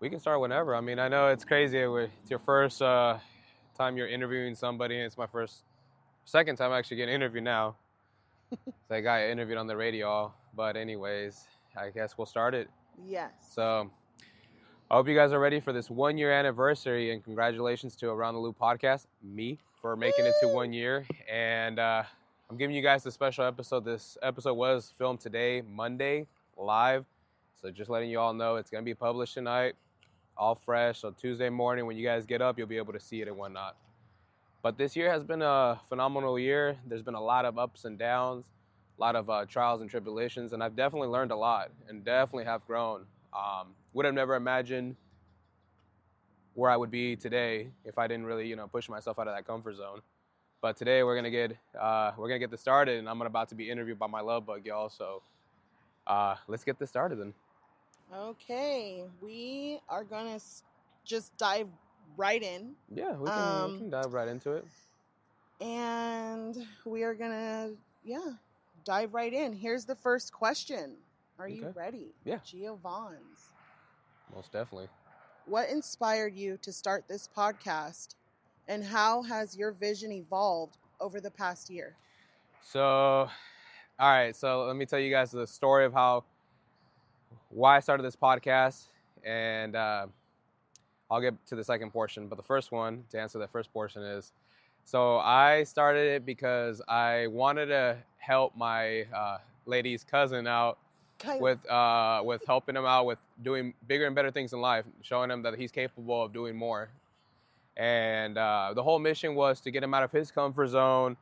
We can start whenever. I mean, I know it's crazy. It's your first time you're interviewing somebody, and it's my second time actually getting interviewed now. That guy I interviewed on the radio. But anyways, I guess we'll start it. Yes. So I hope you guys are ready for this 1 year anniversary, and congratulations to Around the Loop podcast, me, for making it to 1 year. And I'm giving you guys a special episode. This episode was filmed today, Monday, live. So just letting you all know it's going to be published tonight, all fresh. So Tuesday morning when you guys get up, you'll be able to see it and whatnot. But this year has been a phenomenal year. There's been a lot of ups and downs, a lot of trials and tribulations, and I've definitely learned a lot and definitely have grown. Would have never imagined where I would be today if I didn't really, push myself out of that comfort zone. But today we're gonna get this started, and I'm about to be interviewed by my love bug, y'all. So let's get this started then. Okay, we are gonna just dive right in. Yeah, we can dive right into it. And we are gonna, dive right in. Here's the first question. Are you ready? Yeah. Giovan's. Most definitely. What inspired you to start this podcast, and how has your vision evolved over the past year? So, all right. So let me tell you guys the story of why I started this podcast, and I'll get to the second portion. But the first one, to answer the first portion, is so I started it because I wanted to help my lady's cousin out with helping him out with doing bigger and better things in life, showing him that he's capable of doing more. And the whole mission was to get him out of his comfort zone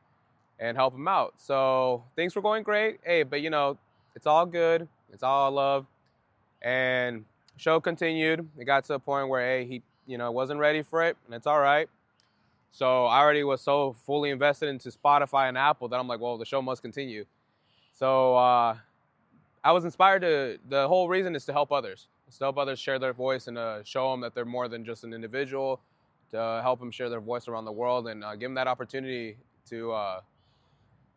and help him out. So things were going great. Hey, but it's all good. It's all love. And show continued. It got to a point where he wasn't ready for it, and it's all right. So I already was so fully invested into Spotify and Apple that I'm like, well, the show must continue. So I was inspired the whole reason is to help others. It's to help others share their voice and show them that they're more than just an individual, to help them share their voice around the world and give them that opportunity to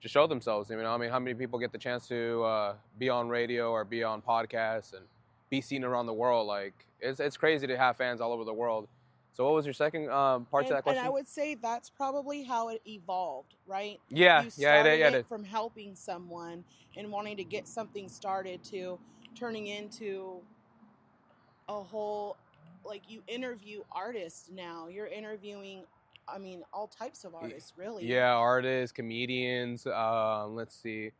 just show themselves. How many people get the chance to be on radio or be on podcasts and be seen around the world? Like, it's crazy to have fans all over the world. So what was your second part to that question? And I would say that's probably how it evolved, right? Yeah, you started it it from helping someone and wanting to get something started to turning into a whole, like, you interview artists now. You're interviewing, all types of artists, really. Yeah, artists, comedians, let's see,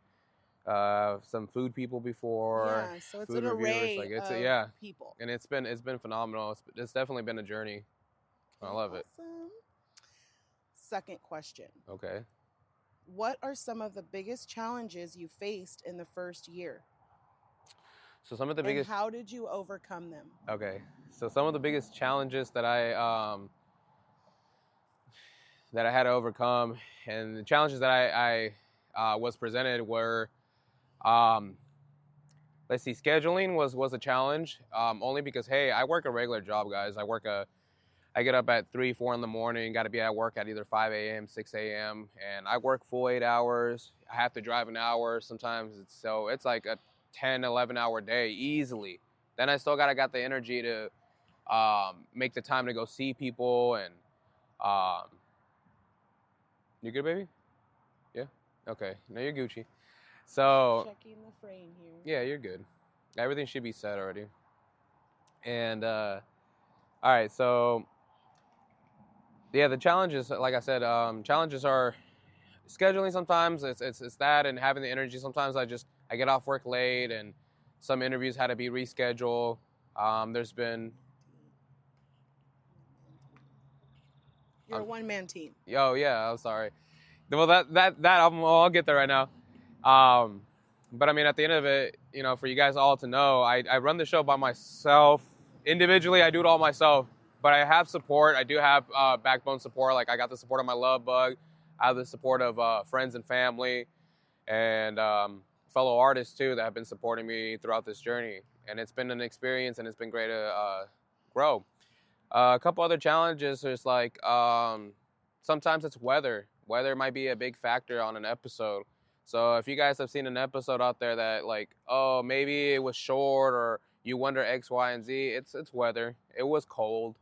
some food people before. Yeah, so it's an array of people. And it's been phenomenal. It's definitely been a journey. I love it. Second question. Okay. What are some of the biggest challenges you faced in the first year? So some of the biggest. And how did you overcome them? Okay. So some of the biggest challenges that I had to overcome, and the challenges that I was presented were, let's see, scheduling was a challenge. Only because, hey, I work a regular job, guys. I get up at 3, 4 in the morning, got to be at work at either 5 a.m., 6 a.m., and I work full 8 hours. I have to drive an hour sometimes. It's like a 10, 11-hour day easily. Then I still got the energy to make the time to go see people. And you good, baby? Yeah? Okay. No, you're Gucci. So checking the frame here. Yeah, you're good. Everything should be set already. And all right, so yeah, the challenges, like I said, challenges are scheduling sometimes. It's that, and having the energy. Sometimes I get off work late, and some interviews had to be rescheduled. There's been. You're a one-man team. Oh yeah, I'm sorry. Well, I'll get there right now. But at the end of it, for you guys all to know, I run the show by myself. Individually, I do it all myself. But I have support. I do have backbone support. Like, I got the support of my love bug. I have the support of friends and family, and fellow artists too that have been supporting me throughout this journey. And it's been an experience, and it's been great to grow. A couple other challenges is like sometimes it's weather. Weather might be a big factor on an episode. So if you guys have seen an episode out there that, like, oh, maybe it was short, or you wonder X, Y, and Z. It's weather. It was cold,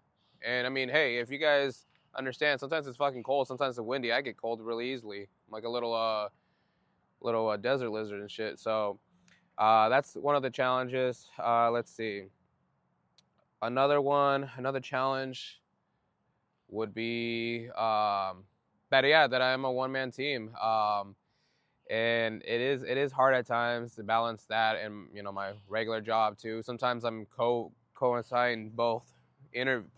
and I mean, hey, if you guys understand, sometimes it's fucking cold, sometimes it's windy. I get cold really easily. I'm like a little desert lizard and shit. So that's one of the challenges. Let's see. Another challenge would be that I am a one-man team. And it is hard at times to balance that and my regular job too. Sometimes I'm coinciding both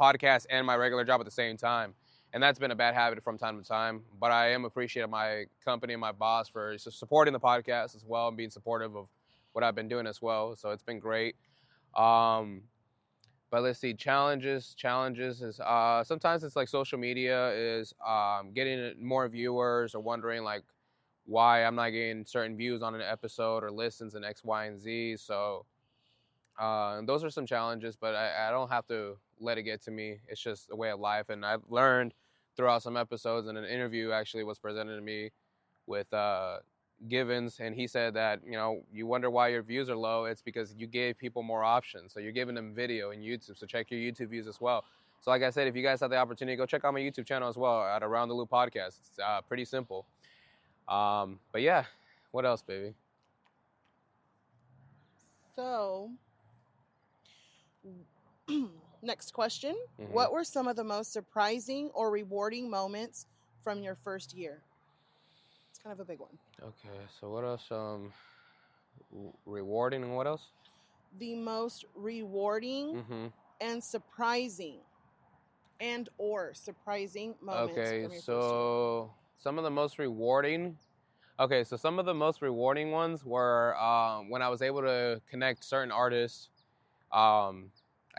podcast and my regular job at the same time, and that's been a bad habit from time to time. But I am appreciative of my company and my boss for supporting the podcast as well and being supportive of what I've been doing as well. So it's been great. But let's see, challenges is sometimes it's like social media is getting more viewers or wondering like why I'm not getting certain views on an episode or listens and X, Y, and Z. So those are some challenges, but I don't have to let it get to me. It's just a way of life. And I've learned throughout some episodes, and an interview actually was presented to me with Givens, and he said that, you wonder why your views are low. It's because you gave people more options. So you're giving them video and YouTube. So check your YouTube views as well. So like I said, if you guys have the opportunity, go check out my YouTube channel as well at Around the Loop Podcast. It's pretty simple. But yeah, what else, baby? So, next question. Mm-hmm. What were some of the most surprising or rewarding moments from your first year? It's kind of a big one. Okay, so what else? Rewarding and what else? The most rewarding and surprising surprising moments from your first year. Some of the most rewarding. Okay, so some of the most rewarding ones were when I was able to connect certain artists. I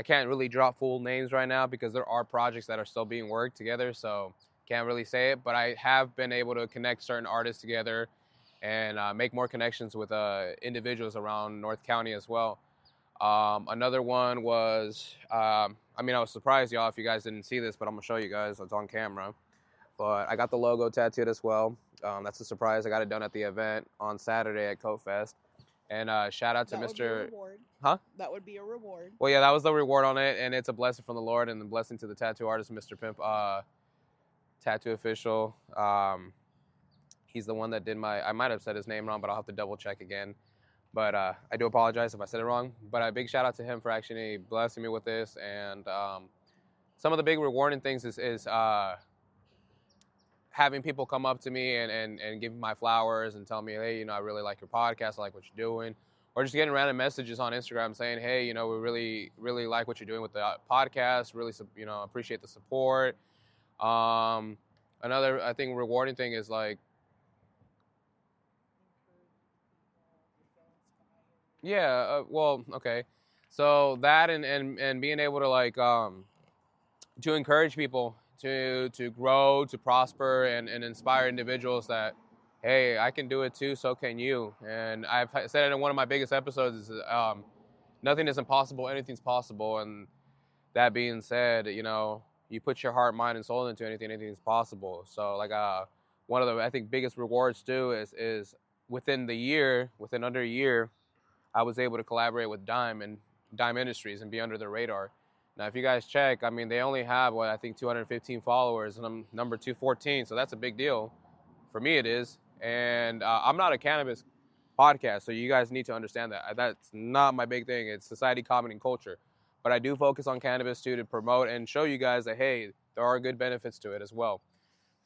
can't really drop full names right now because there are projects that are still being worked together, so can't really say it. But I have been able to connect certain artists together and make more connections with individuals around North County as well. Another one was, I was surprised, y'all, if you guys didn't see this, but I'm going to show you guys. It's on camera. But I got the logo tattooed as well. That's a surprise. I got it done at the event on Saturday at Coat Fest. And shout out to That Mr. would be a reward. Huh? That would be a reward. Well, yeah, that was the reward on it, and it's a blessing from the Lord and a blessing to the tattoo artist, Mr. Pimp, Tattoo Official. He's the one that did I might have said his name wrong, but I'll have to double check again. But I do apologize if I said it wrong. But a big shout out to him for actually blessing me with this. And some of the big rewarding things is having people come up to me and give me my flowers and tell me, hey, I really like your podcast, I like what you're doing. Or just getting random messages on Instagram saying, hey, we really, really like what you're doing with the podcast, really, appreciate the support. Another, I think, rewarding thing is like, yeah, well, okay. So that and being able to like to encourage people to grow, to prosper, and inspire individuals that, hey, I can do it too, so can you. And I've said it in one of my biggest episodes is nothing is impossible, anything's possible. And that being said, you put your heart, mind, and soul into anything's possible. So like one of the, I think, biggest rewards too is within under a year, I was able to collaborate with Dime Industries and be under their radar. Now, if you guys check, they only have, 215 followers, and I'm number 214, so that's a big deal. For me, it is. And I'm not a cannabis podcast, so you guys need to understand that. That's not my big thing. It's society, comedy, and culture. But I do focus on cannabis, too, to promote and show you guys that, hey, there are good benefits to it as well.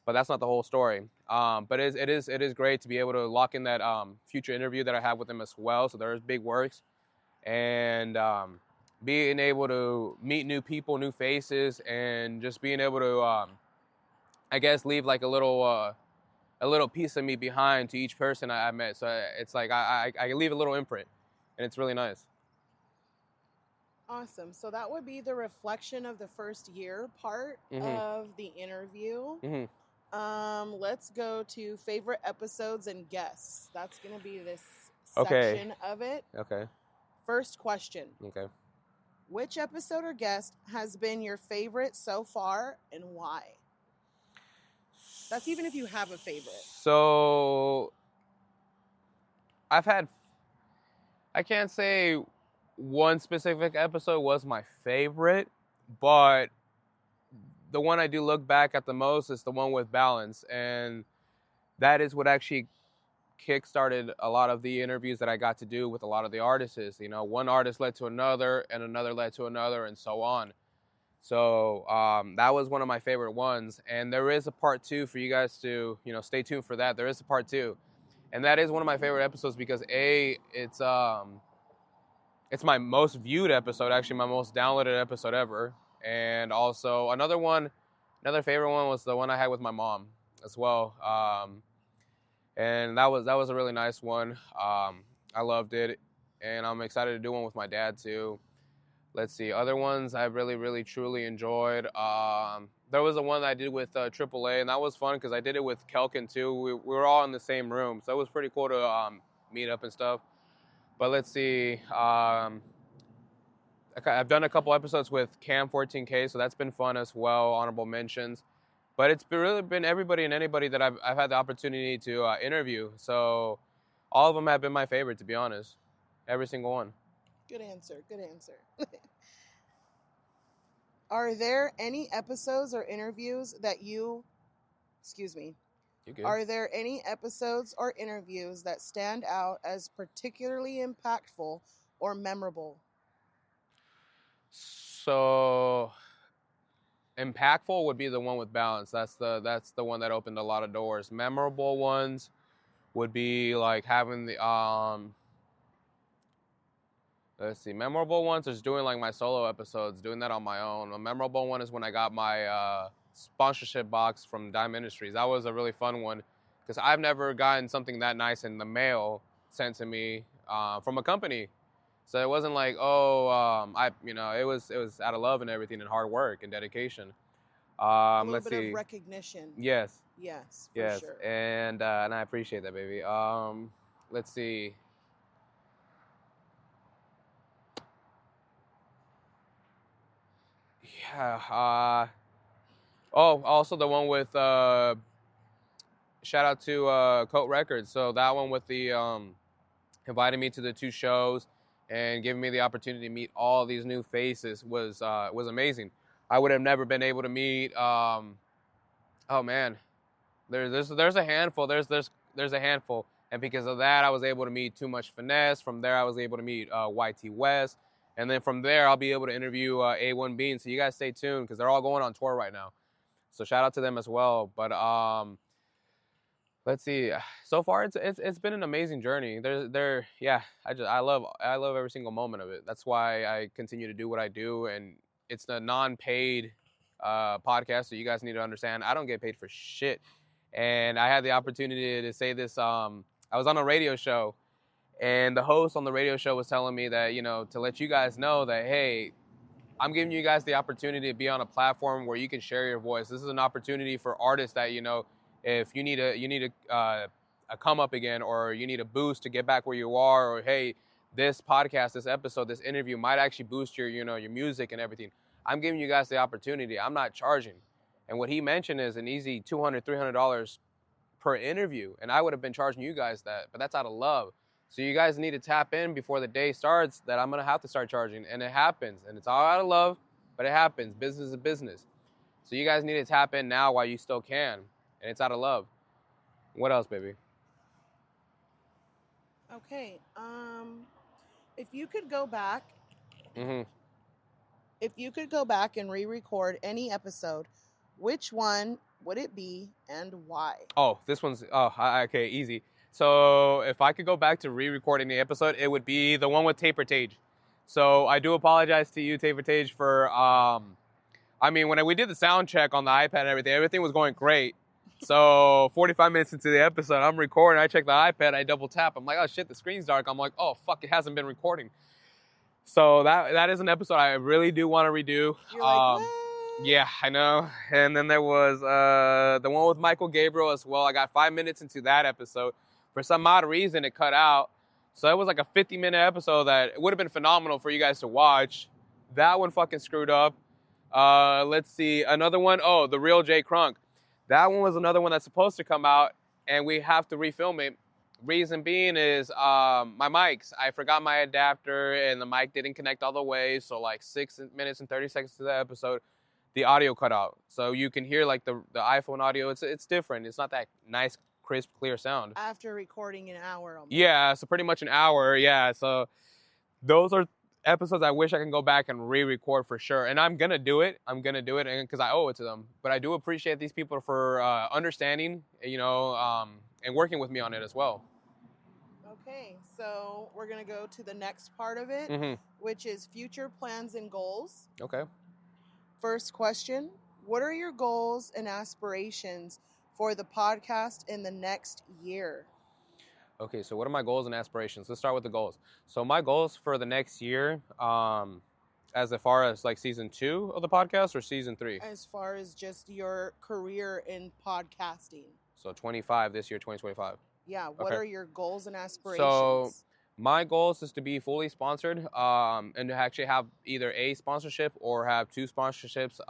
But that's not the whole story. But it is great to be able to lock in that future interview that I have with them as well. So there's big works. And being able to meet new people, new faces, and just being able to, leave like a little piece of me behind to each person I met. So it's like I leave a little imprint, and it's really nice. Awesome. So that would be the reflection of the first year part of the interview. Let's go to favorite episodes and guests. That's going to be this section of it. Okay. First question. Okay. Which episode or guest has been your favorite so far and why? That's even if you have a favorite. So I can't say one specific episode was my favorite, but the one I do look back at the most is the one with Balance, and that is what actually kickstarted a lot of the interviews that I got to do with a lot of the artists. You know, one artist led to another, and another led to another, and so on. So that was one of my favorite ones, and there is a part 2 for you guys to, you know, stay tuned for that. There is a part 2, and that is one of my favorite episodes because it's my most viewed episode, actually my most downloaded episode ever, and also another favorite one was the one I had with my mom as well, and that was a really nice one. I loved it, and I'm excited to do one with my dad too. Let's see, other ones I really, really, truly enjoyed. There was the one that I did with AAA, and that was fun because I did it with Kelkin too. We were all in the same room, so it was pretty cool to meet up and stuff. But let's see, I've done a couple episodes with Cam 14K, so that's been fun as well, honorable mentions. But it's really been everybody and anybody that I've had the opportunity to interview. So all of them have been my favorite, to be honest. Every single one. Good answer. Good answer. Are there any episodes or interviews that you, excuse me, You good? are there any episodes or interviews that stand out as particularly impactful or memorable? So impactful would be the one with Balance. That's the one that opened a lot of doors. Memorable ones would be like having the let's see, memorable ones is doing like my solo episodes, doing that on my own. A memorable one is when I got my sponsorship box from Dime Industries. That was a really fun one because I've never gotten something that nice in the mail sent to me from a company. So it wasn't like, it was out of love and everything and hard work and dedication. A little Let's bit see. of recognition. Yes. Yes, for Yes. sure. And I appreciate that, baby. Let's see. Yeah. Also the one with shout out to Coat Records. So that one with the inviting me to the 2 shows and giving me the opportunity to meet all these new faces was amazing. I would have never been able to meet. Oh man, there's a handful. There's a handful, and because of that, I was able to meet Too Much Finesse. From there, I was able to meet YT West, and then from there, I'll be able to interview A1 Bean. So you guys stay tuned because they're all going on tour right now. So shout out to them as well. But let's see. So far, it's been an amazing journey. I love every single moment of it. That's why I continue to do what I do, and it's the non-paid podcast. So you guys need to understand, I don't get paid for shit. And I had the opportunity to say this. I was on a radio show, and the host on the radio show was telling me that, you know, to let you guys know that, hey, I'm giving you guys the opportunity to be on a platform where you can share your voice. This is an opportunity for artists that, you know, if you need a come up again, or you need a boost to get back where you are, or hey, this podcast, this episode, this interview might actually boost your, you know, your music and everything. I'm giving you guys the opportunity. I'm not charging. And what he mentioned is an easy $200, $300 per interview. And I would have been charging you guys that, but that's out of love. So you guys need to tap in before the day starts that I'm going to have to start charging. And it happens. And it's all out of love, but it happens. Business is business. So you guys need to tap in now while you still can. And it's out of love. What else, baby? Okay. If you could go back, Mm-hmm. if you could go back and re-record any episode, which one would it be and why? Oh, this one's, okay, easy. So if I could go back to re-recording the episode, it would be the one with Taper Tage. So I do apologize to you, Taper Tage, for, when we did the sound check on the iPad and everything was going great. So 45 minutes into the episode, I'm recording, I check the iPad, I double tap. I'm like, oh shit, the screen's dark. I'm like, oh fuck, it hasn't been recording. So that is an episode I really do want to redo. You're like, what? Yeah, I know. And then there was the one with Michael Gabriel as well. I got 5 minutes into that episode. For some odd reason, it cut out. So it was like a 50-minute episode that it would have been phenomenal for you guys to watch. That one fucking screwed up. Let's see. Another one. Oh, The Real Jay Crunk. That one was another one that's supposed to come out, and we have to refilm it Reason being is my mics. I forgot my adapter and the mic didn't connect all the way. So like 6 minutes and 30 seconds to the episode, the audio cut out. So you can hear like the iPhone audio. It's different. It's not that nice, crisp, clear sound. After recording an hour almost. Yeah, so pretty much an hour. Yeah, so those are episodes I wish I can go back and re-record for sure. And I'm gonna do it. Because I owe it to them. But I do appreciate these people for understanding, and working with me on it as well. Okay, so we're gonna go to the next part of it, Mm-hmm. which is future plans and goals. Okay. First question: what are your goals and aspirations for the podcast in the next year? Okay, so what are my goals and aspirations? Let's start with the goals. So my goals for the next year, as far as like season 2 of the podcast or season 3? As far as just your career in podcasting. So 25 this year, 2025. Yeah, what Okay. are your goals and aspirations? So my goals is to be fully sponsored, and to actually have either a sponsorship or have 2 sponsorships,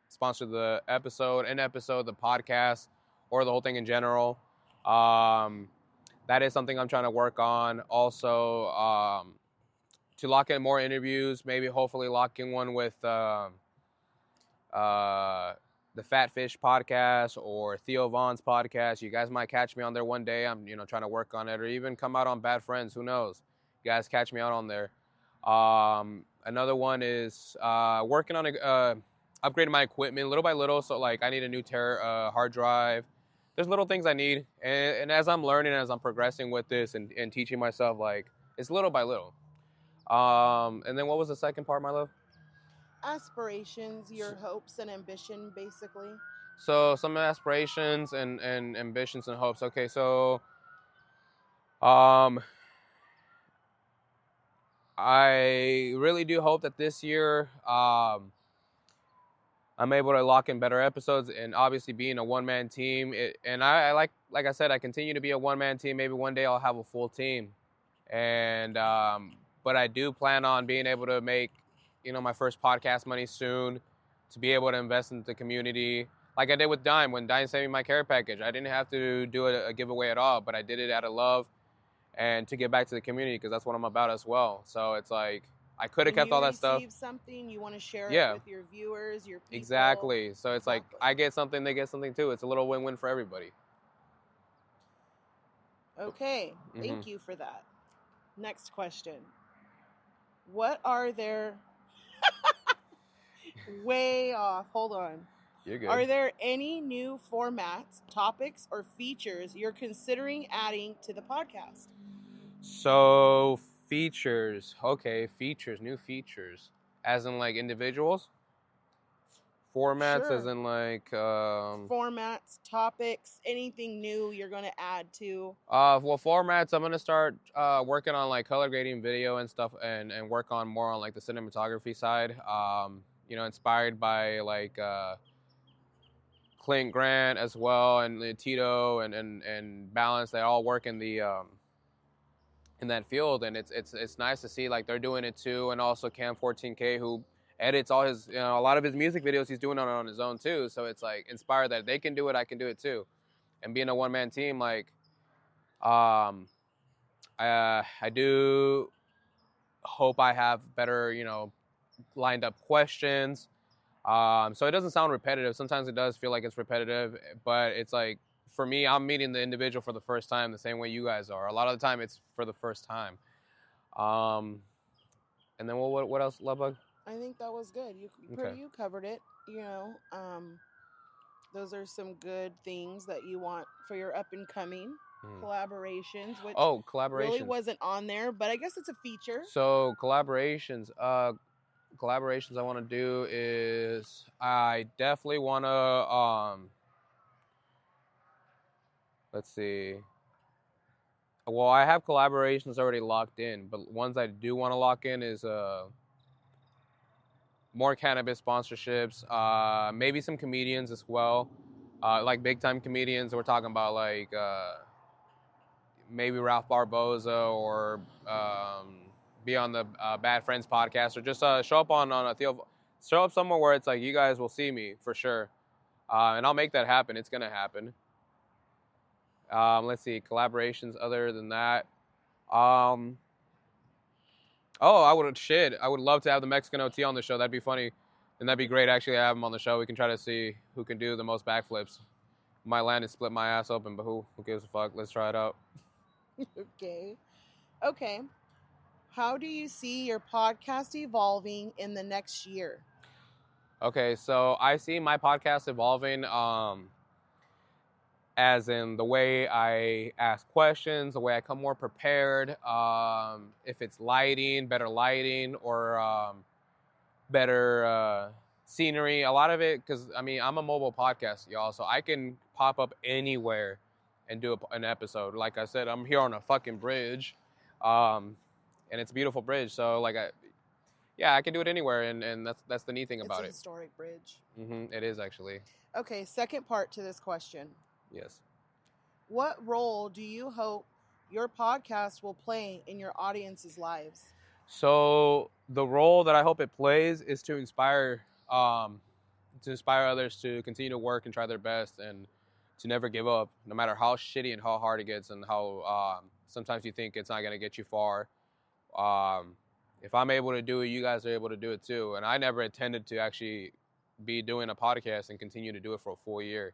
sponsor the episode, the podcast, or the whole thing in general. That is something I'm trying to work on. Also, to lock in more interviews, maybe hopefully lock in one with the Fat Fish podcast or Theo Vaughn's podcast. You guys might catch me on there one day. I'm trying to work on it, or even come out on Bad Friends. Who knows? You guys catch me out on there. Another one is working on upgrading my equipment little by little. So like I need a new hard drive. There's little things I need, and as I'm learning, as I'm progressing with this and teaching myself, like it's little by little. And then what was the second part, my love? Aspirations, your hopes and ambition, basically. So some aspirations and ambitions and hopes. Okay, so I really do hope that this year I'm able to lock in better episodes, and obviously being a one-man team. And I like I said, I continue to be a one-man team. Maybe one day I'll have a full team, and but I do plan on being able to make my first podcast money soon, to be able to invest in the community like I did with Dime. When Dime sent me my care package, I didn't have to do a giveaway at all, but I did it out of love and to give back to the community, because that's what I'm about as well. So it's like I could have kept all that stuff. You receive something, you want to share Yeah. it with your viewers, your people. Exactly. So it's like Exactly. I get something, they get something too. It's a little win-win for everybody. Okay, thank you for that. Next question. What are there... Way off. Hold on. You're good. Are there any new formats, topics, or features you're considering adding to the podcast? So features. Okay, features, new features. As in like individuals? Formats, Sure. as in like Formats, topics, anything new you're going to add to? well, formats, I'm gonna start working on like color grading video and stuff, and work on more on like the cinematography side. Inspired by like Clint Grant as well, and Tito and Balance. They all work in the in that field, and it's nice to see like they're doing it too. And also Cam 14K, who edits all his a lot of his music videos, he's doing it on his own too. So it's like inspired that they can do it, I can do it too. And being a one-man team, like I do hope I have better lined up questions. So it doesn't sound repetitive. Sometimes it does feel like it's repetitive, but it's like, for me, I'm meeting the individual for the first time the same way you guys are. A lot of the time it's for the first time. And then what else, Lovebug? I think that was good. You covered it. Those are some good things that you want for your up and coming collaborations, which collaborations really wasn't on there, but I guess it's a feature. So collaborations I want to do is I definitely want to let's see. Well, I have collaborations already locked in, but ones I do want to lock in is more cannabis sponsorships, maybe some comedians as well, like big time comedians. We're talking about like maybe Ralph Barboza, or be on the Bad Friends podcast, or just show up on a show up somewhere where it's like you guys will see me for sure, and I'll make that happen. It's gonna happen. Let's see, collaborations other than that. Um, oh, I would love to have the Mexican OT on the show. That'd be funny, and that'd be great. Actually, have him on the show. We can try to see who can do the most backflips. Might land and split my ass open, but who gives a fuck? Let's try it out. Okay. How do you see your podcast evolving in the next year? Okay, so I see my podcast evolving as in the way I ask questions, the way I come more prepared, if it's better lighting, or better scenery. A lot of it, because I mean, I'm a mobile podcast, y'all, so I can pop up anywhere and do an episode. Like I said, I'm here on a fucking bridge, and it's a beautiful bridge. So like, I can do it anywhere, and that's the neat thing about It's a it. historic bridge. It is actually. Okay, second part to this question. Yes. What role do you hope your podcast will play in your audience's lives? So the role that I hope it plays is to inspire others to continue to work and try their best, and to never give up, no matter how shitty and how hard it gets, and how sometimes you think it's not going to get you far. If I'm able to do it, you guys are able to do it too. And I never intended to actually be doing a podcast and continue to do it for a full year.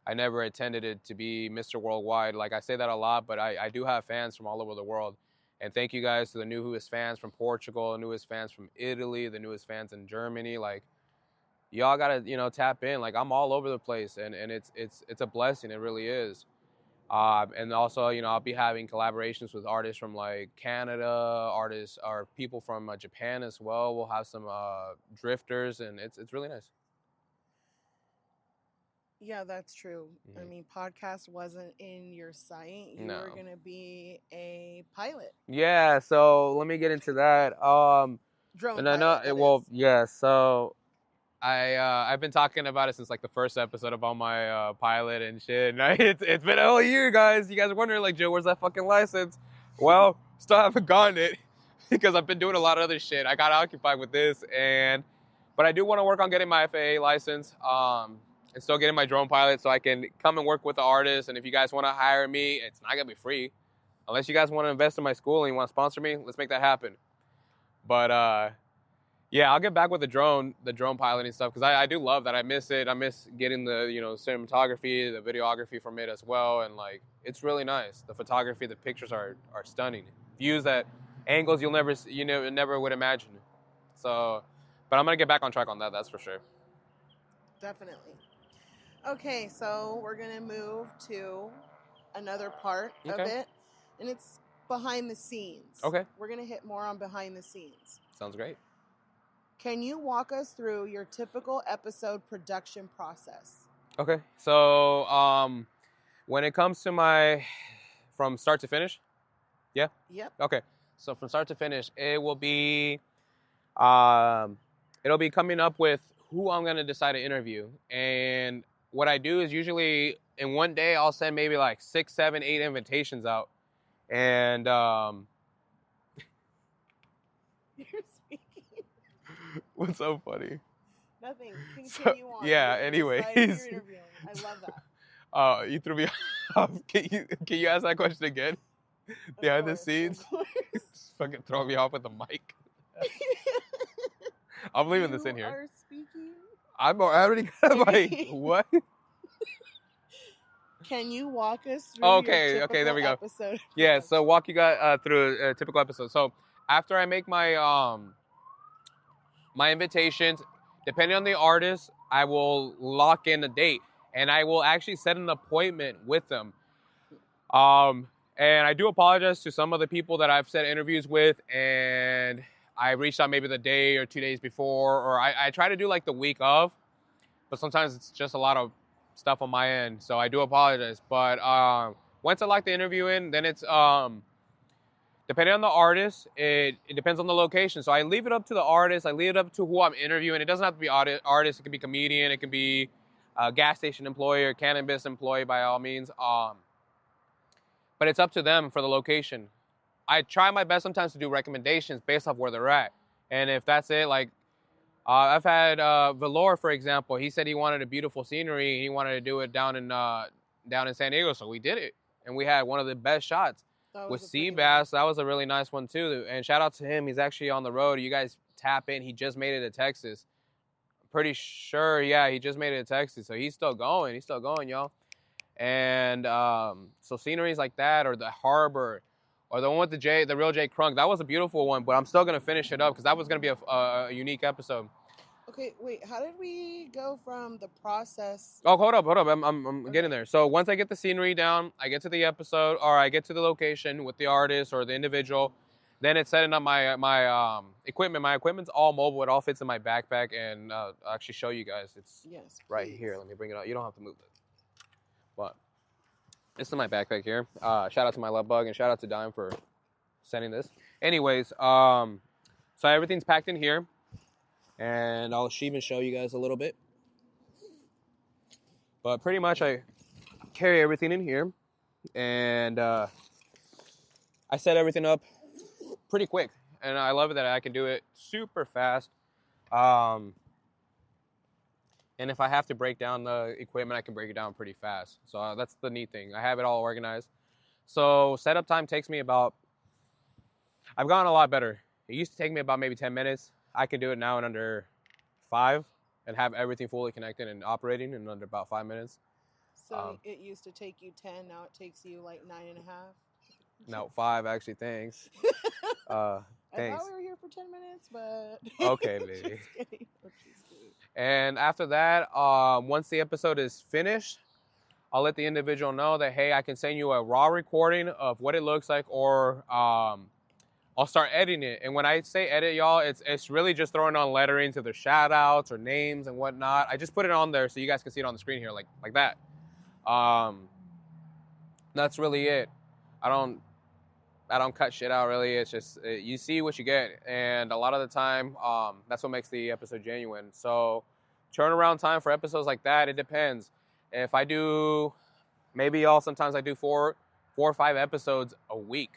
I never intended it to be Mr. Worldwide. Like, I say that a lot, but I do have fans from all over the world. And thank you guys to the newest fans from Portugal, the newest fans from Italy, the newest fans in Germany. Like, y'all gotta, tap in. Like, I'm all over the place, and it's a blessing. It really is. And also, I'll be having collaborations with artists from like Canada, artists or people from Japan as well. We'll have some drifters, and it's really nice. Yeah, that's true. I mean, podcast wasn't in your sight. You were going to be a pilot. Yeah, so let me get into that. Drone and I know so I've been talking about it since like the first episode about my pilot and shit. And it's been a whole year, guys. You guys are wondering, like, Joe, where's that fucking license? Well, still haven't gotten it because I've been doing a lot of other shit. I got occupied with this, but I do want to work on getting my FAA license. And still getting my drone pilot so I can come and work with the artists. And if you guys want to hire me, it's not gonna be free, unless you guys want to invest in my school and you want to sponsor me. Let's make that happen. But yeah, I'll get back with the drone piloting stuff, because I do love that. I miss it. I miss getting the cinematography, the videography from it as well, and like, it's really nice. The photography, the pictures are stunning. Views at angles you never would imagine. So, but I'm gonna get back on track on that. That's for sure. Definitely. Okay, so we're going to move to another part of it, and it's behind the scenes. Okay. We're going to hit more on behind the scenes. Sounds great. Can you walk us through your typical episode production process? Okay, so when it comes to from start to finish, yeah? Yep. Okay, so from start to finish, it will be, it'll be coming up with who I'm going to decide to interview. And what I do is usually in one day, I'll send maybe like 6, 7, 8 invitations out. And You're speaking. what's so funny? Nothing. Continue on. Yeah, anyways. You're interviewing. I love that. You threw me off. Can you ask that question again? Behind the scenes? Just fucking throw me off with the mic. I'm leaving this in here. You are speaking. I already got my what? Can you walk us through Okay, your there we go. episode? Yeah, so walk you guys through a typical episode. So after I make my my invitations, depending on the artist, I will lock in a date, and I will actually set an appointment with them. And I do apologize to some of the people that I've set interviews with, and I reached out maybe the day or 2 days before, or I try to do like the week of, but sometimes it's just a lot of stuff on my end, so I do apologize. But once I lock the interview in, then it's depending on the artist, it depends on the location. So I leave it up to the artist. I leave it up to who I'm interviewing. It doesn't have to be artist. It can be comedian. It can be a gas station employee or cannabis employee, by all means. But it's up to them for the location. I try my best sometimes to do recommendations based off where they're at. And if that's it, like, I've had Valor, for example. He said he wanted a beautiful scenery. He wanted to do it down in San Diego, so we did it. and we had one of the best shots That with was a pretty sea one. bass. That was a really nice one too. And shout out to him. He's actually on the road. You guys tap in. He just made it to Texas. Pretty sure, yeah, he just made it to Texas. So he's still going. He's still going, y'all. And so sceneries like that, or the harbor, or the one with the real Jay Crunk. That was a beautiful one, but I'm still gonna finish it up because that was gonna be a unique episode. Okay, wait. How did we go from the process? Oh, hold up. I'm Okay. getting there. So once I get the scenery down, I get to the episode, or I get to the location with the artist or the individual. Then it's setting up my equipment. My equipment's all mobile. It all fits in my backpack, and I'll actually show you guys. It's Yes, right please. here. Let me bring it out. You don't have to move it. But this is my backpack here. Shout out to my love bug, and shout out to Dime for sending this. Anyways, so everything's packed in here, and I'll even show you guys a little bit. But pretty much I carry everything in here, and I set everything up pretty quick, and I love it that I can do it super fast. And if I have to break down the equipment, I can break it down pretty fast. So that's the neat thing. I have it all organized. So setup time takes me about, I've gotten a lot better. It used to take me about maybe 10 minutes. I can do it now in under 5 and have everything fully connected and operating in under about 5 minutes. So it used to take you 10. Now it takes you like 9.5. No, 5 actually, thanks. I Thanks. thought we were here for 10 minutes, but Okay, baby. Just kidding. Just kidding. And after that, once the episode is finished, I'll let the individual know that, hey, I can send you a raw recording of what it looks like, or I'll start editing it. And when I say edit, y'all, it's really just throwing on lettering to their shout outs or names and whatnot. I just put it on there so you guys can see it on the screen here, like that. That's really it. I don't cut shit out, really. It's just, you see what you get. And a lot of the time, that's what makes the episode genuine. So turnaround time for episodes like that, it depends. If I do, maybe y'all, sometimes I do 4 or 5 episodes a week.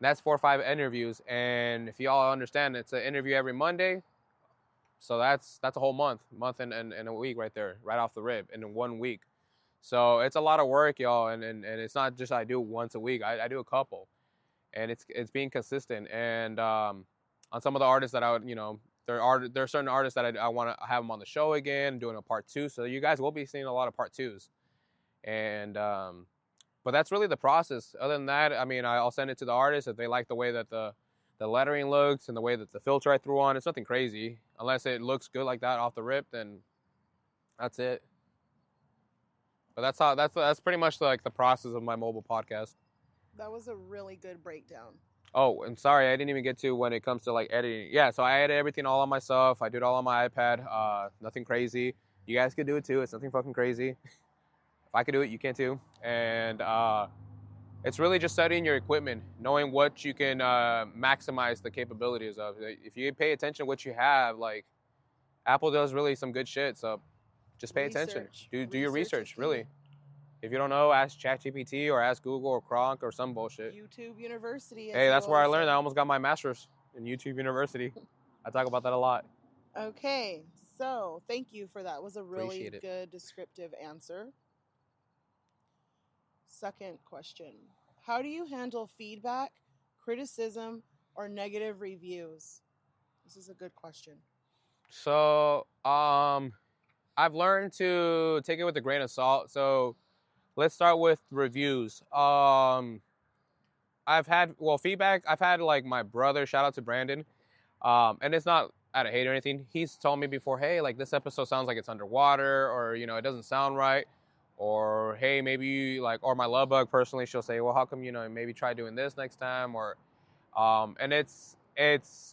And that's 4 or 5 interviews. And if y'all understand, it's an interview every Monday. So that's a whole month and a week right there, right off the rip, in 1 week. So it's a lot of work, y'all. And it's not just I do once a week. I do a couple. And it's being consistent. And on some of the artists that I would, there are certain artists that I want to have them on the show again, doing a part 2. So you guys will be seeing a lot of part 2s. And but that's really the process. Other than that, I mean, I'll send it to the artist if they like the way that the lettering looks and the way that the filter I threw on. It's nothing crazy. Unless it looks good like that off the rip, then that's it. But that's pretty much like the process of my mobile podcast. That was a really good breakdown. Oh, and sorry, I didn't even get to when it comes to like editing. Yeah, so I edit everything all on myself. I do it all on my iPad. Nothing crazy. You guys could do it too. It's nothing fucking crazy. If I could do it, you can too. And it's really just studying your equipment, knowing what you can maximize the capabilities of. If you pay attention to what you have, like Apple does really some good shit. So just pay attention. Do your research, really. If you don't know, ask ChatGPT or ask Google or Kronk or some bullshit. YouTube University. Hey, that's where I learned. I almost got my master's in YouTube University. I talk about that a lot. Okay, so thank you for that. It was a really good descriptive answer. Second question. How do you handle feedback, criticism, or negative reviews? This is a good question. So, I've learned to take it with a grain of salt. So, let's start with reviews. I've had, feedback. I've had like my brother, shout out to Brandon. And it's not out of hate or anything. He's told me before, hey, like this episode sounds like it's underwater, or, it doesn't sound right. Or, hey, maybe you or my love bug personally, she'll say, well, how come, maybe try doing this next time? Or, and it's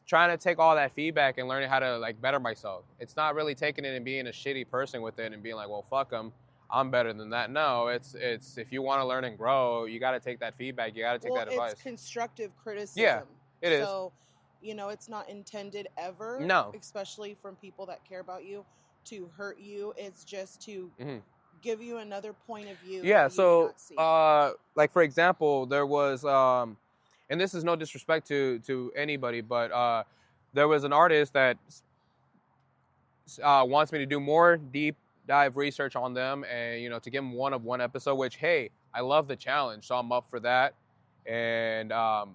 trying to take all that feedback and learning how to like better myself. It's not really taking it and being a shitty person with it and being like, well, fuck them, I'm better than that. No, it's if you want to learn and grow, you got to take that feedback. You got to take that advice. It's constructive criticism. Yeah, it is. So, it's not intended ever. No. Especially from people that care about you to hurt you. It's just to give you another point of view. Yeah. So, like for example, there was, and this is no disrespect to anybody, but there was an artist that wants me to do more deep dive research on them, and to give them one episode. Which, hey, I love the challenge, so I'm up for that. And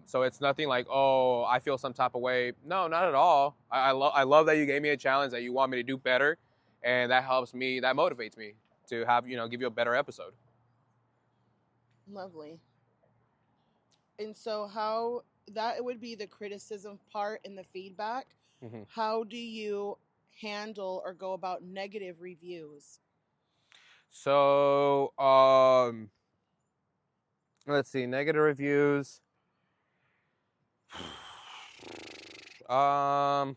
so it's nothing like, oh, I feel some type of way. No, not at all. I love that you gave me a challenge, that you want me to do better, and that helps me, that motivates me to have, give you a better episode. Lovely. And so how that would be the criticism part and the feedback. Mm-hmm. How do you handle or go about negative reviews? So, let's see, negative reviews. I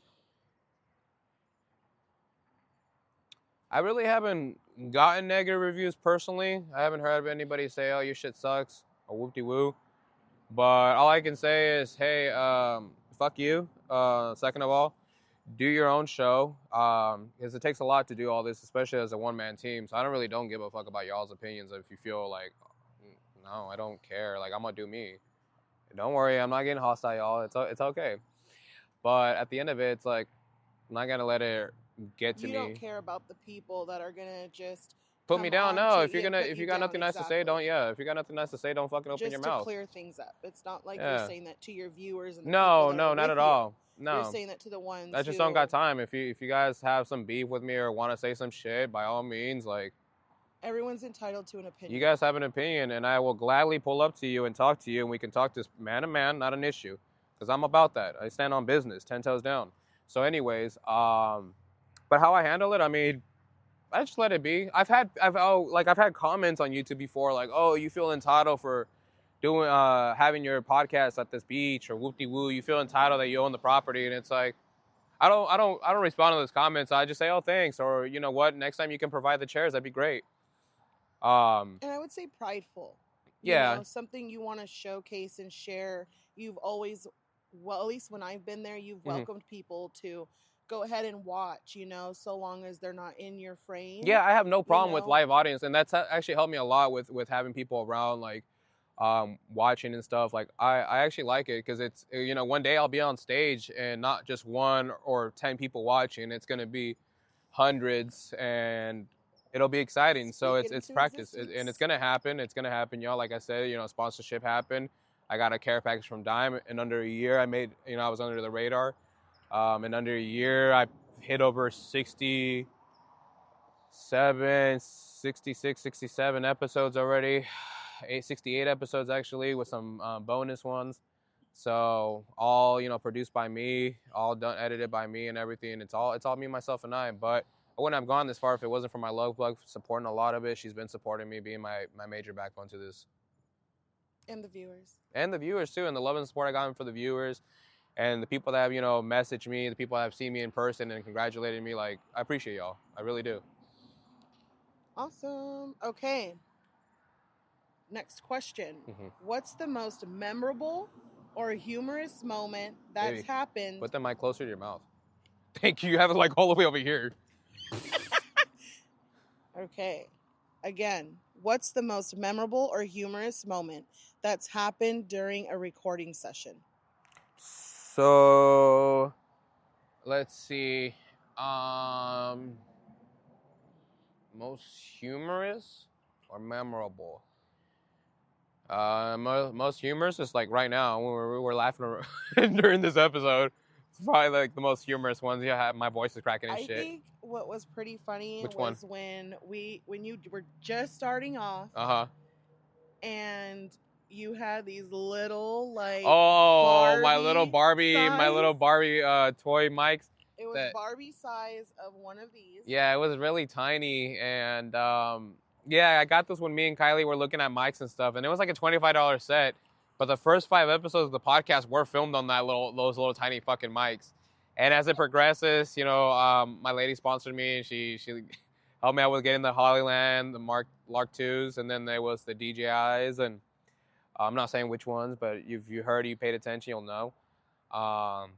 really haven't gotten negative reviews personally. I haven't heard of anybody say, "Oh, your shit sucks," or "whoop-de-woo." But all I can say is, hey, fuck you. Second of all, do your own show, because it takes a lot to do all this, especially as a one-man team. So I don't give a fuck about y'all's opinions. If you feel like, no, I don't care. Like, I'm gonna do me. Don't worry, I'm not getting hostile, y'all. It's okay. But at the end of it, it's like, I'm not gonna let it get to You me. don't care about the people that are gonna just Put come me down. on No, to- if yeah, put you you got down, nothing nice to say, exactly. If you got nothing nice to say, don't fucking open Just your to mouth. clear things up. It's not like Yeah. you're saying that to your viewers and the No, people that no, are not with at you. all. No. You're saying that to the ones I just who don't got time. If you guys have some beef with me or want to say some shit, by all means, like, everyone's entitled to an opinion. you guys have an opinion, and I will gladly pull up to you and talk to you, and we can talk this man to man, not an issue, because I'm about that. I stand on business, 10 toes down. So, anyways, but how I handle it, I mean, I just let it be. I've had comments on YouTube before, like, oh, you feel entitled for doing having your podcast at this beach, or whoop-de-woo, you feel entitled that you own the property, and it's like, I don't respond to those comments. I just say, oh, thanks, or you know what, next time you can provide the chairs, that'd be great. And I would say prideful. Yeah. You know, something you want to showcase and share. You've always, well, at least when I've been there, you've welcomed people to go ahead and watch, you know, so long as they're not in your frame. Yeah, I have no problem with know? live audience, and that's actually helped me a lot with having people around, like, watching and stuff. Like, I actually like it, because it's, one day I'll be on stage and not just 1 or 10 people watching. It's going to be hundreds, and it'll be exciting. So it's practice, and it's going to happen. It's going to happen, y'all. Like I said, sponsorship happened. I got a care package from Dime. In under a year, I made, I was under the radar. In under a year, I hit over 66, 67 episodes already. 68 episodes, actually, with some bonus ones. So all, produced by me, all done, edited by me and everything. It's all me, myself, and I. But I wouldn't have gone this far if it wasn't for my love bug supporting a lot of it. She's been supporting me, being my major backbone to this. And the viewers. And the viewers, too. And the love and support I got for the viewers. And the people that have, messaged me, the people that have seen me in person and congratulated me, like, I appreciate y'all. I really do. Awesome. Okay. Next question. Mm-hmm. What's the most memorable or humorous moment that's happened? Put the mic closer to your mouth. Thank you. You have it, like, all the way over here. Okay. Again, what's the most memorable or humorous moment that's happened during a recording session? So, let's see. Most humorous or memorable? Most humorous is like right now when we were laughing during this episode. It's probably like the most humorous ones. Yeah, my voice is cracking and shit. I think what was pretty funny Which was one? when you were just starting off. And you had these little, like, my little Barbie toy mics. It was Barbie size of one of these. Yeah, it was really tiny, and yeah, I got this when me and Kylie were looking at mics and stuff, and it was like a $25 set. But the first 5 episodes of the podcast were filmed on those little tiny fucking mics. And as it progresses, my lady sponsored me, and she helped me out with getting the Hollyland, the Lark 2s, and then there was the DJIs, and I'm not saying which ones, but if you heard, you paid attention, you'll know. Okay.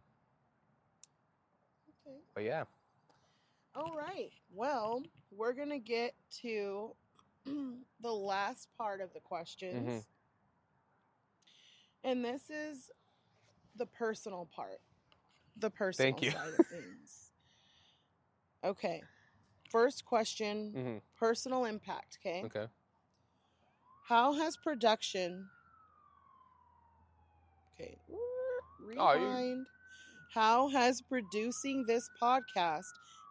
But yeah. All right. Well, we're going to get to the last part of the questions. Mm-hmm. And this is the personal part. The personal Thank you. side of things. Okay. First question, personal impact, okay? Okay. How has production... Okay. Oh, Rewind. How has producing this podcast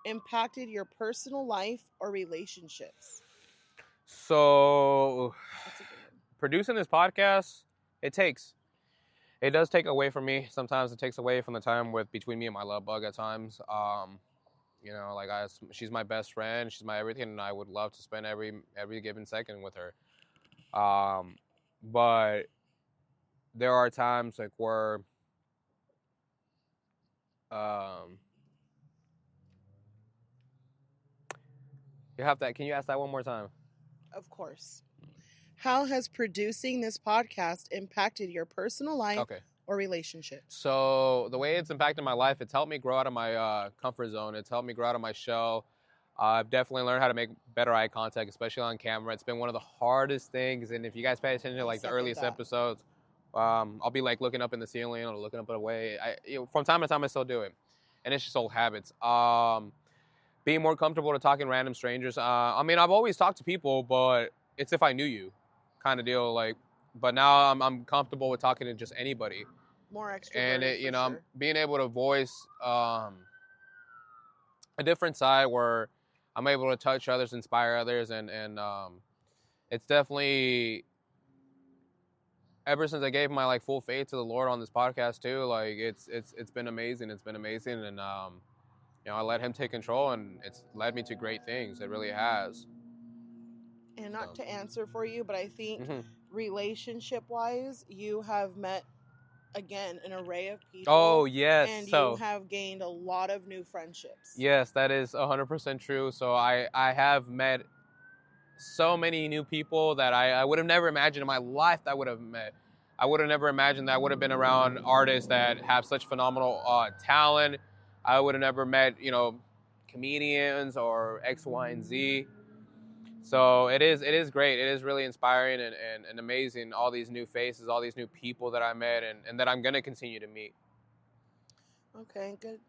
impacted your personal life or relationships? So That's a good one. producing this podcast, it does take away from me. Sometimes it takes away from the time with between me and my love bug at times. Like she's my best friend, she's my everything, and I would love to spend every given second with her. But there are times like where can you ask that one more time? Of course. How has producing this podcast impacted your personal life Okay. or relationships? So the way it's impacted my life, it's helped me grow out of my comfort zone. It's helped me grow out of my shell. I've definitely learned how to make better eye contact, especially on camera. It's been one of the hardest things. And if you guys pay attention to like the earliest episodes, I'll be like looking up in the ceiling or looking up away. From time to time, I still do it, and it's just old habits. Being more comfortable to talking random strangers. I've always talked to people, but it's if I knew you, kind of deal. Like, but now I'm comfortable with talking to just anybody. More extroverted, And for sure. I'm being able to voice a different side where I'm able to touch others, inspire others, and it's definitely ever since I gave my like full faith to the Lord on this podcast too. Like it's been amazing. It's been amazing, and I let Him take control, and it's led me to great things. It really has. And not to answer for you, but I think relationship-wise, you have met, again, an array of people. Oh, yes. And you have gained a lot of new friendships. Yes, that is 100% true. So I have met so many new people that I would have never imagined in my life that I would have met. I would have never imagined that I would have been around artists that have such phenomenal talent. I would have never met, comedians or X, Y, and Z. So it is great. It is really inspiring and amazing, all these new faces, all these new people that I met and that I'm going to continue to meet. Okay, good.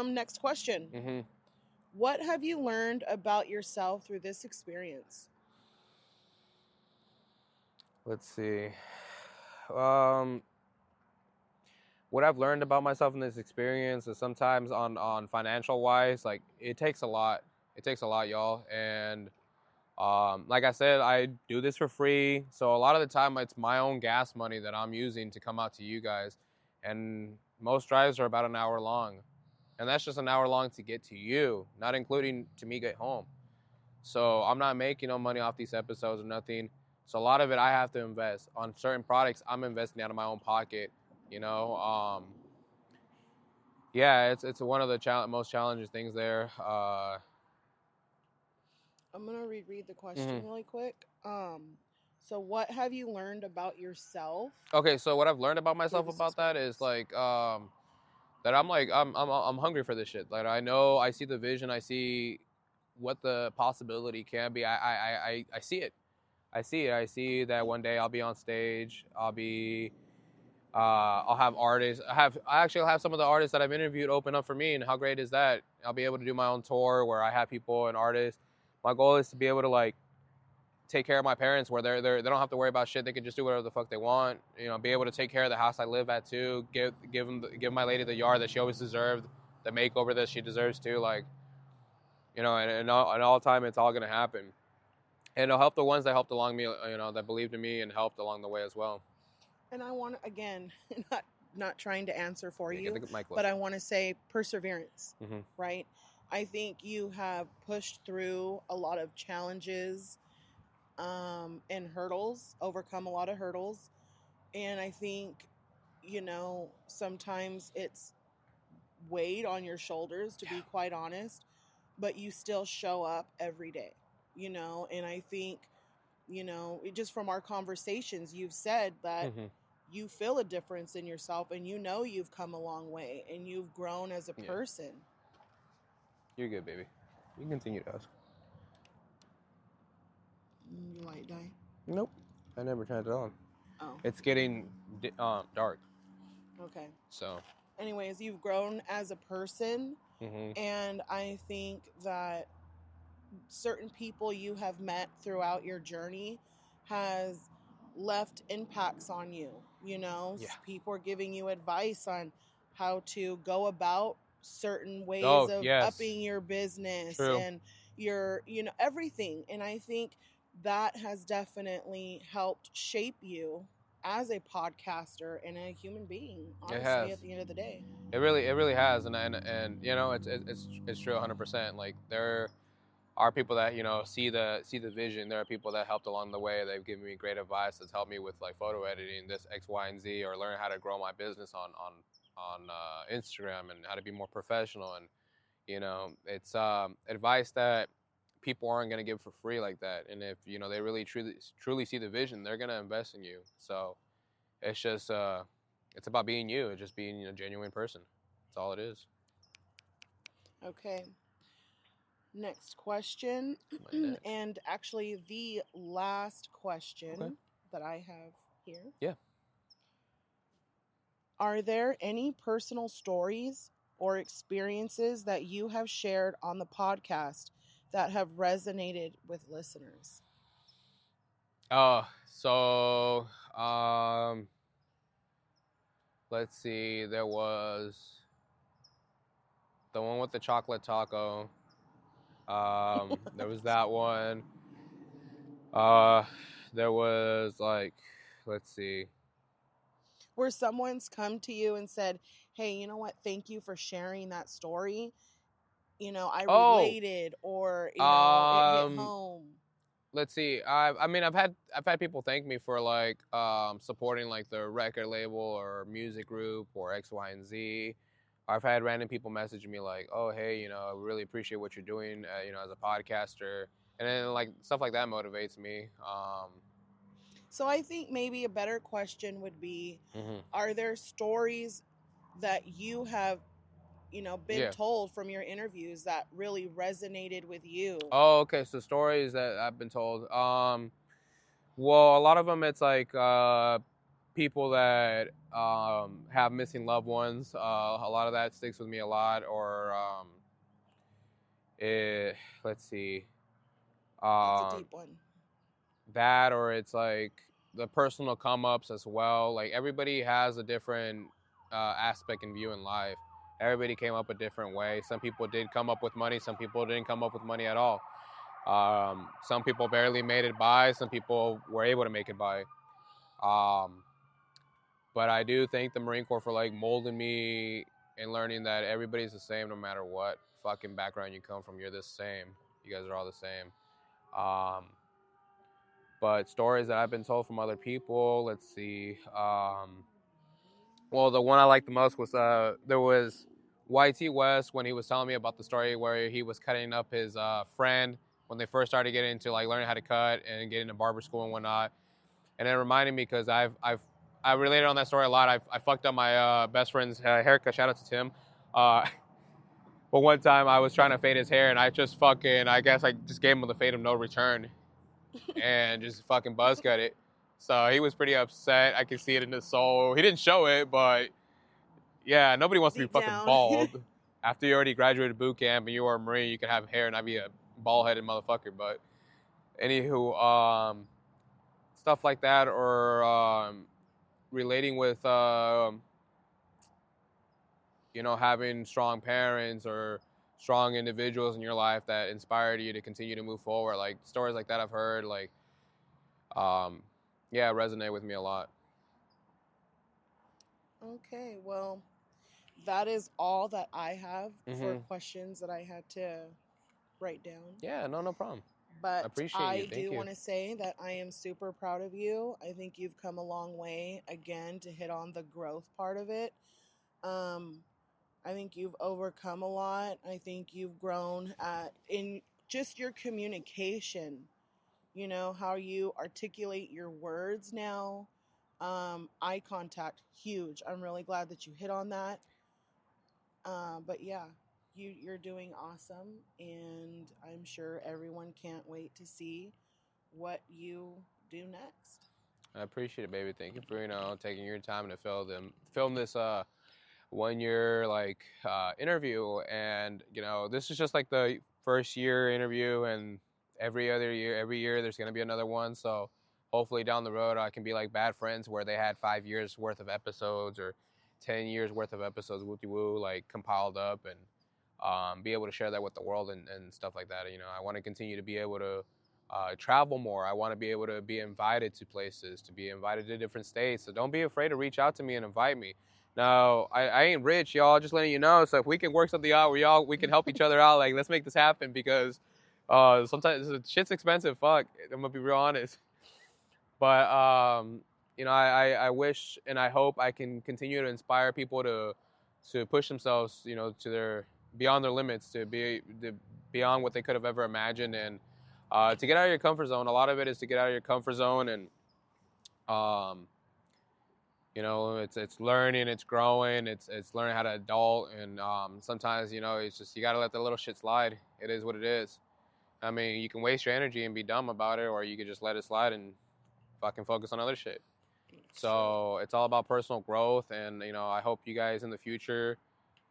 Next question. Mm-hmm. What have you learned about yourself through this experience? Let's see. What I've learned about myself in this experience is sometimes on financial wise, like it takes a lot. It takes a lot, y'all. And like I said, I do this for free. So a lot of the time it's my own gas money that I'm using to come out to you guys. And most drives are about an hour long. And that's just an hour long to get to you, not including to me get home. So I'm not making no money off these episodes or nothing. So a lot of it I have to invest. On certain products, I'm investing out of my own pocket, Yeah, it's one of the most challenging things there. I'm going to reread the question really quick. So what have you learned about yourself? Okay, so what I've learned about myself about that is like that I'm hungry for this shit. Like I see the vision, I see what the possibility can be. I see it. I see that one day I'll be on stage. I'll have artists. I'll have some of the artists that I've interviewed open up for me, and how great is that? I'll be able to do my own tour where I have people and artists. My goal is to be able to like take care of my parents where they don't have to worry about shit. They can just do whatever the fuck they want. Be able to take care of the house I live at too. Give my lady the yard that she always deserved, the makeover that she deserves too. Like, and all time it's all gonna happen. And it'll help the ones that helped along me, that believed in me and helped along the way as well. And I want to, again, not trying to answer for you, but I want to say perseverance, right? I think you have pushed through a lot of challenges and hurdles, overcome a lot of hurdles. And I think, sometimes it's weighed on your shoulders, to be quite honest, but you still show up every day, and I think, just from our conversations, you've said that you feel a difference in yourself and you've come a long way and you've grown as a person. You're good, baby. You can continue to ask. Your light die? Nope. I never turned it on. Oh. It's getting dark. Okay. So. Anyways, you've grown as a person, and I think that certain people you have met throughout your journey has left impacts on you. You know, Yeah. people are giving you advice on how to go about certain ways Oh, of yes. upping your business True. and your, you know, everything. And I think that has definitely helped shape you as a podcaster and a human being, It honestly, has. at the end of the day. It really has, and you know, it's true 100%. Like there are people that, you know, see the vision. There are people that helped along the way. They've given me great advice that's helped me with like photo editing, this X, Y, and Z, or learn how to grow my business on Instagram and how to be more professional. And you know, it's advice that people aren't gonna give for free like that. And if you know they really truly see the vision, they're gonna invest in you. So it's just it's about being you. It's just being, you know, a genuine person. That's all it is. Okay. Next question. My next. And actually, the last Okay. question that I have here. Yeah. Are there any personal stories or experiences that you have shared on the podcast that have resonated with listeners? So let's see. There was the one with the chocolate taco. There was that one. Uh, there was like, let's see. Where someone's come to you and said, hey, you know what? Thank you for sharing that story. You know, I Oh, related, or, you know, it hit um, home. let's see. I mean, I've had people thank me for like supporting like the record label or music group or X, Y, and Z. I've had random people message me like, "Oh, hey, you know, I really appreciate what you're doing, you know, as a podcaster," and then like stuff like that motivates me. So I think maybe a better question would be, Mhm. are there stories that you have, you know, been Yeah. told from your interviews that really resonated with you? Oh, okay. So stories that I've been told. Well, a lot of them it's like people that have missing loved ones. A lot of that sticks with me a lot. Or it, let's see, That's a um, deep one. that, or it's like the personal come ups as well. Like everybody has a different aspect and view in life. Everybody came up a different way. Some people did come up with money. Some people didn't come up with money at all. Some people barely made it by. Some people were able to make it by. Um, but I do thank the Marine Corps for like molding me and learning that everybody's the same no matter what fucking background you come from. You're the same. You guys are all the same. Um, but stories that I've been told from other people, let's see. Well, the one I liked the most was there was YT West when he was telling me about the story where he was cutting up his friend when they first started getting into like learning how to cut and getting into barber school and whatnot. And it reminded me because I related on that story a lot. I fucked up my best friend's haircut. Shout out to Tim. Uh, but one time I was trying to fade his hair and I just fucking, I guess I just gave him the fade of no return and just fucking buzz cut it. So he was pretty upset. I could see it in his soul. He didn't show it, but yeah, nobody wants to be Deep fucking down. bald. After you already graduated boot camp and you were a Marine, you can have hair and not be a bald headed motherfucker. But anywho, stuff like that, or relating with you know, having strong parents or strong individuals in your life that inspired you to continue to move forward. Like stories like that I've heard, like um, yeah, resonate with me a lot. Okay, well, that is all that I have for Hmm. questions that I had to write down. Yeah, no problem. I But appreciate you. I Thank do you. want to say that I am super proud of you. I think you've come a long way, again, to hit on the growth part of it. Um, I think you've overcome a lot. I think you've grown in just your communication, you know, how you articulate your words now. Eye contact, huge. I'm really glad that you hit on that. But yeah, you're doing awesome, and I'm sure everyone can't wait to see what you do next. I appreciate it, baby. Thank you for, you know, taking your time to film this 1 year like interview. And you know, this is just like the first year interview, and every year there's gonna be another one. So hopefully down the road I can be like Bad Friends, where they had 5 years worth of episodes or 10 years worth of episodes, woo woo, like compiled up, and be able to share that with the world and stuff like that. You know, I want to continue to be able to travel more. I want to be able to be invited to places, to be invited to different states. So don't be afraid to reach out to me and invite me. Now, I ain't rich, y'all. Just letting you know. So if we can work something out where we can help each other out, like let's make this happen, because sometimes shit's expensive. Fuck, I'm gonna be real honest. But you know, I wish and I hope I can continue to inspire people to push themselves, you know, to their beyond their limits, beyond what they could have ever imagined, and to get out of your comfort zone. A lot of it is to get out of your comfort zone, and um, you know, it's learning, it's growing, it's learning how to adult, and sometimes, you know, it's just you gotta let the little shit slide. It is what it is. I mean, you can waste your energy and be dumb about it, or you could just let it slide and fucking focus on other shit. So it's all about personal growth, and you know, I hope you guys in the future,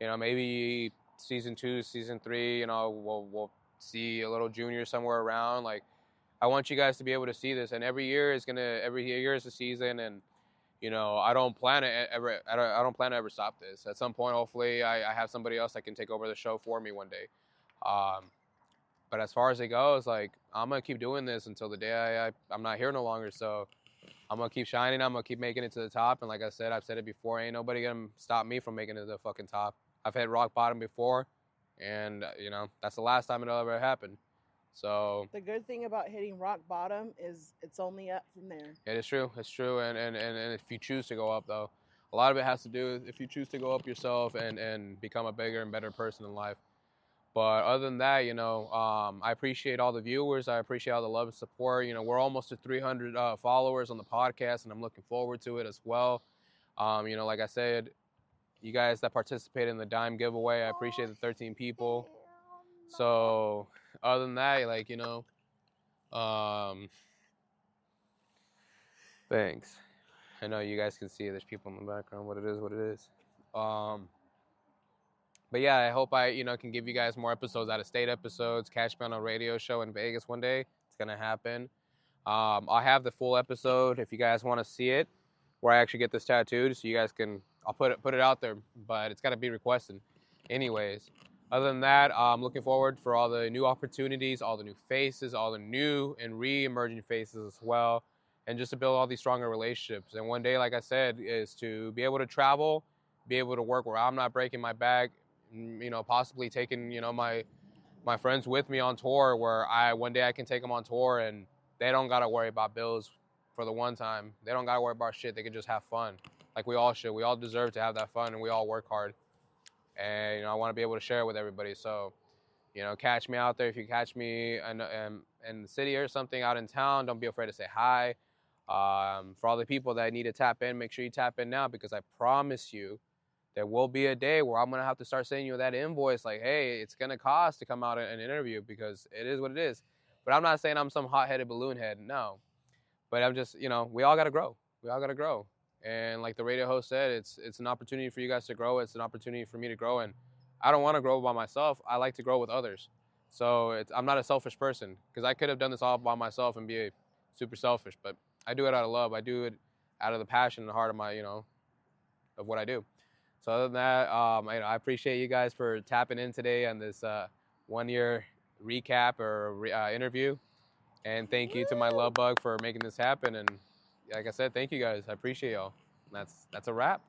you know, maybe season 2, season 3, you know, we'll see a little junior somewhere around. Like, I want you guys to be able to see this, and every year is a season, and you know, I don't plan to ever stop this. At some point, hopefully, I have somebody else that can take over the show for me one day. Um, but as far as it goes, like, I'm gonna keep doing this until the day I'm not here no longer. So I'm gonna keep shining. I'm gonna keep making it to the top. And like I said, I've said it before, ain't nobody gonna stop me from making it to the fucking top. I've hit rock bottom before, and you know, that's the last time it'll ever happen. So The good thing about hitting rock bottom is it's only up from there. it is true. It's true. And if you choose to go up, though, a lot of it has to do with if you choose to go up yourself and become a bigger and better person in life. But other than that, you know, I appreciate all the viewers. I appreciate all the love and support. You know, we're almost at 300 followers on the podcast, and I'm looking forward to it as well. You know, like I said, you guys that participated in the dime giveaway, I appreciate the 13 people. So other than that, like, you know, thanks. I know you guys can see there's people in the background. What it is. But yeah, I hope I, you know, can give you guys more episodes, out of state episodes. Catch me on a radio show in Vegas one day. It's gonna happen. I'll have the full episode if you guys want to see it, where I actually get this tattooed, so you guys can. I'll put it out there, but it's gotta be requested. Anyways, other than that, I'm looking forward for all the new opportunities, all the new faces, all the new and re-emerging faces as well, and just to build all these stronger relationships. And one day, like I said, is to be able to travel, be able to work where I'm not breaking my back, you know, possibly taking, you know, my friends with me on tour, where one day I can take them on tour and they don't gotta worry about bills for the one time. They don't gotta worry about shit. They can just have fun, like we all should. We all deserve to have that fun, and we all work hard. And you know, I want to be able to share it with everybody. So, you know, catch me out there. If you catch me in the city or something out in town, don't be afraid to say hi. For all the people that need to tap in, make sure you tap in now, because I promise you, there will be a day where I'm gonna have to start sending you that invoice, like, hey, it's gonna cost to come out and interview, because it is what it is. But I'm not saying I'm some hot-headed balloon head, no. But I'm just, you know, we all gotta grow. We all gotta grow. And like the radio host said, it's an opportunity for you guys to grow. It's an opportunity for me to grow, and I don't want to grow by myself. I like to grow with others. So I'm not a selfish person, because I could have done this all by myself and be super selfish, but I do it out of love. I do it out of the passion and the heart of my, you know, of what I do. So other than that, I appreciate you guys for tapping in today on this 1 year recap or interview. And thank you to my love bug for making this happen. And like I said, thank you guys. I appreciate y'all. That's a wrap.